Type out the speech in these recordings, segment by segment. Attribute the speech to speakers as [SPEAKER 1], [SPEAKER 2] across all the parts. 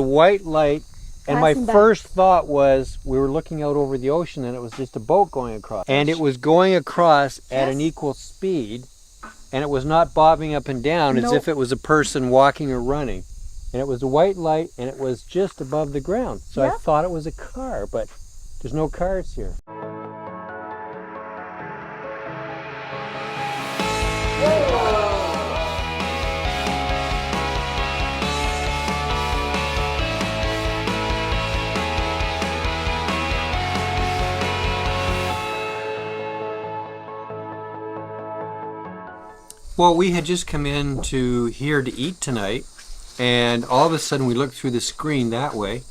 [SPEAKER 1] The white light, and my
[SPEAKER 2] Passing by.
[SPEAKER 1] first thought was we were looking out over the ocean and it was just a boat going across. And it was going across at an equal speed, and it was not bobbing up and down as if it was a person walking or running. And it was a white light, and it was just above the ground. So I thought it was a car, but there's no cars here. Well, we had just come in to here to eat tonight, and all of a sudden we looked through the screen that way,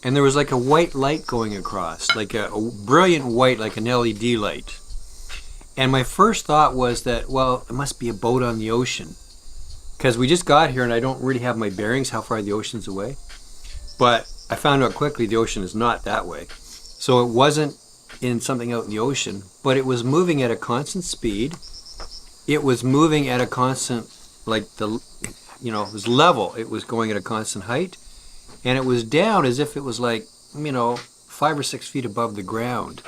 [SPEAKER 1] and there was like a white light going across, like a brilliant white, like an LED light. And my first thought was that, well, it must be a boat on the ocean, because we just got here and I don't really have my bearings how far the ocean's away. But I found out quickly the ocean is not that way. So it wasn't in something out in the ocean, but it was moving at a constant speed. It was moving at a constant, like it was level. It was going at a constant height, and it was down as if it was like, 5 or 6 feet above the ground.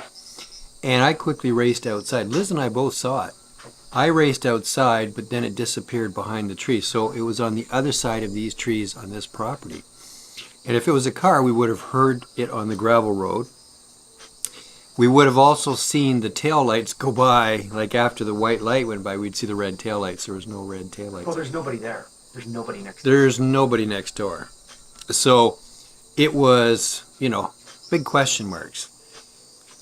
[SPEAKER 1] And I quickly raced outside. Liz and I both saw it. I raced outside, but then it disappeared behind the trees. So it was on the other side of these trees on this property. And if it was a car, we would have heard it on the gravel road. We would have also seen the tail lights go by, like after the white light went by, we'd see the red tail lights. There was no red tail lights.
[SPEAKER 3] Well, there's nobody there. There's nobody next door.
[SPEAKER 1] There's nobody next door. So it was, big question marks.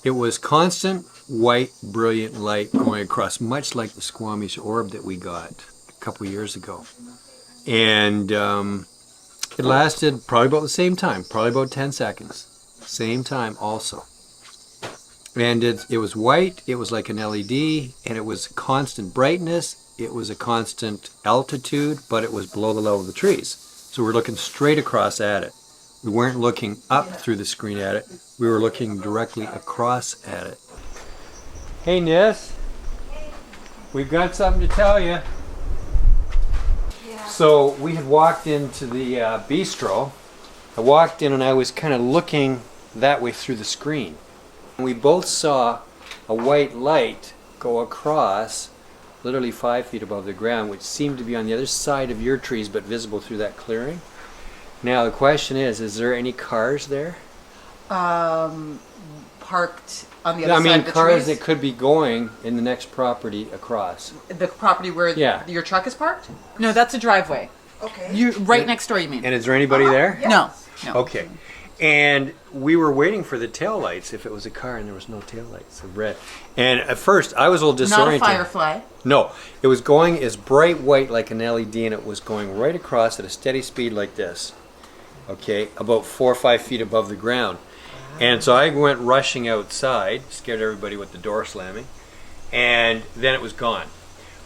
[SPEAKER 1] It was constant white, brilliant light going across, much like the Squamish orb that we got a couple years ago. And it lasted probably about the same time, probably about 10 seconds. Same time also. And it was white, it was like an LED, and it was constant brightness, it was a constant altitude, but it was below the level of the trees. So we're looking straight across at it. We weren't looking up through the screen at it, we were looking directly across at it. Hey Niss, we've got something to tell you. So we had walked into the bistro. I walked in and I was kind of looking that way through the screen. We both saw a white light go across, literally 5 feet above the ground, which seemed to be on the other side of your trees, but visible through that clearing. Now the question is there any cars there?
[SPEAKER 4] Parked on the other side of the trees?
[SPEAKER 1] Cars that could be going in the next property across.
[SPEAKER 4] The property where your truck is parked? No, that's a driveway. Okay. You right next door, you mean?
[SPEAKER 1] And is there anybody there?
[SPEAKER 4] Yes. No.
[SPEAKER 1] Okay. And we were waiting for the taillights if it was a car, and there was no taillights of red. And at first, I was a little disoriented.
[SPEAKER 4] Not a firefly.
[SPEAKER 1] No. It was going as bright white like an LED, and it was going right across at a steady speed like this. Okay? About 4 or 5 feet above the ground. And so I went rushing outside, scared everybody with the door slamming, and then it was gone.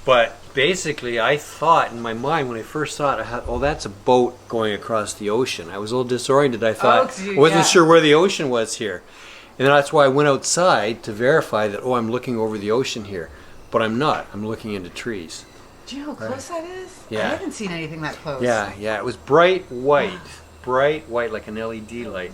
[SPEAKER 1] But basically, I thought in my mind when I first saw it, oh, that's a boat going across the ocean. I was a little disoriented. I thought, I wasn't sure where the ocean was here. And that's why I went outside to verify that, I'm looking over the ocean here. But I'm not. I'm looking into trees.
[SPEAKER 4] Do you know how close that is?
[SPEAKER 1] Yeah.
[SPEAKER 4] I haven't seen anything that close.
[SPEAKER 1] Yeah. It was bright white. Bright white like an LED light.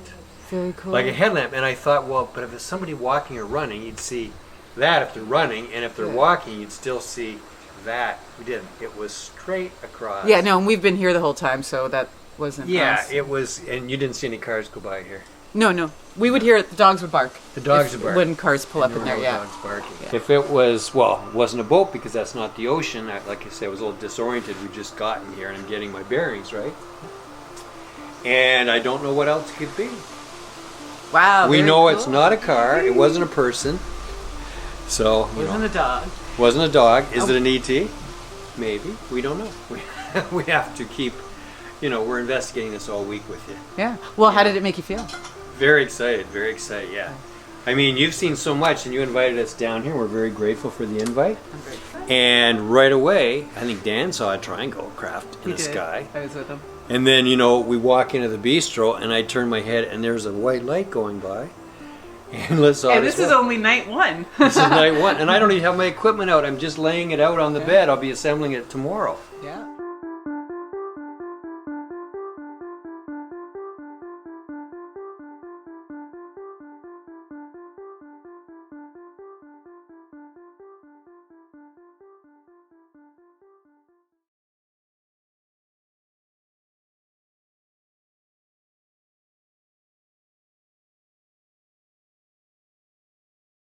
[SPEAKER 4] Very cool.
[SPEAKER 1] Like a headlamp. And I thought, but if it's somebody walking or running, you'd see that if they're running. And if they're walking, you'd still see that. We didn't. It was straight across.
[SPEAKER 4] Yeah, no, and we've been here the whole time, so that wasn't us.
[SPEAKER 1] It was, and you didn't see any cars go by here.
[SPEAKER 4] No. We would hear it, the dogs would bark.
[SPEAKER 1] The dogs would bark.
[SPEAKER 4] When cars pull up in there,
[SPEAKER 1] Dogs barking. Yeah. If it was, it wasn't a boat because that's not the ocean. Like I said, I was a little disoriented. We'd just gotten here and I'm getting my bearings, right? And I don't know what else it could be.
[SPEAKER 4] Wow.
[SPEAKER 1] We know it's not a car. It wasn't a person. So,
[SPEAKER 4] It wasn't a dog.
[SPEAKER 1] Wasn't a dog. Is it an ET? Maybe. We don't know. We have to keep, we're investigating this all week with you.
[SPEAKER 4] Yeah. Well, how did it make you feel?
[SPEAKER 1] Very excited, yeah. I mean, you've seen so much and you invited us down here. We're very grateful for the invite.
[SPEAKER 4] I'm grateful.
[SPEAKER 1] And right away, I think Dan saw a triangle craft in the sky.
[SPEAKER 4] I was with him.
[SPEAKER 1] And then, we walk into the bistro and I turn my head and there's a white light going by. And this
[SPEAKER 4] is only night one.
[SPEAKER 1] This is night one. And I don't even have my equipment out. I'm just laying it out on the bed. I'll be assembling it tomorrow.
[SPEAKER 4] Yeah.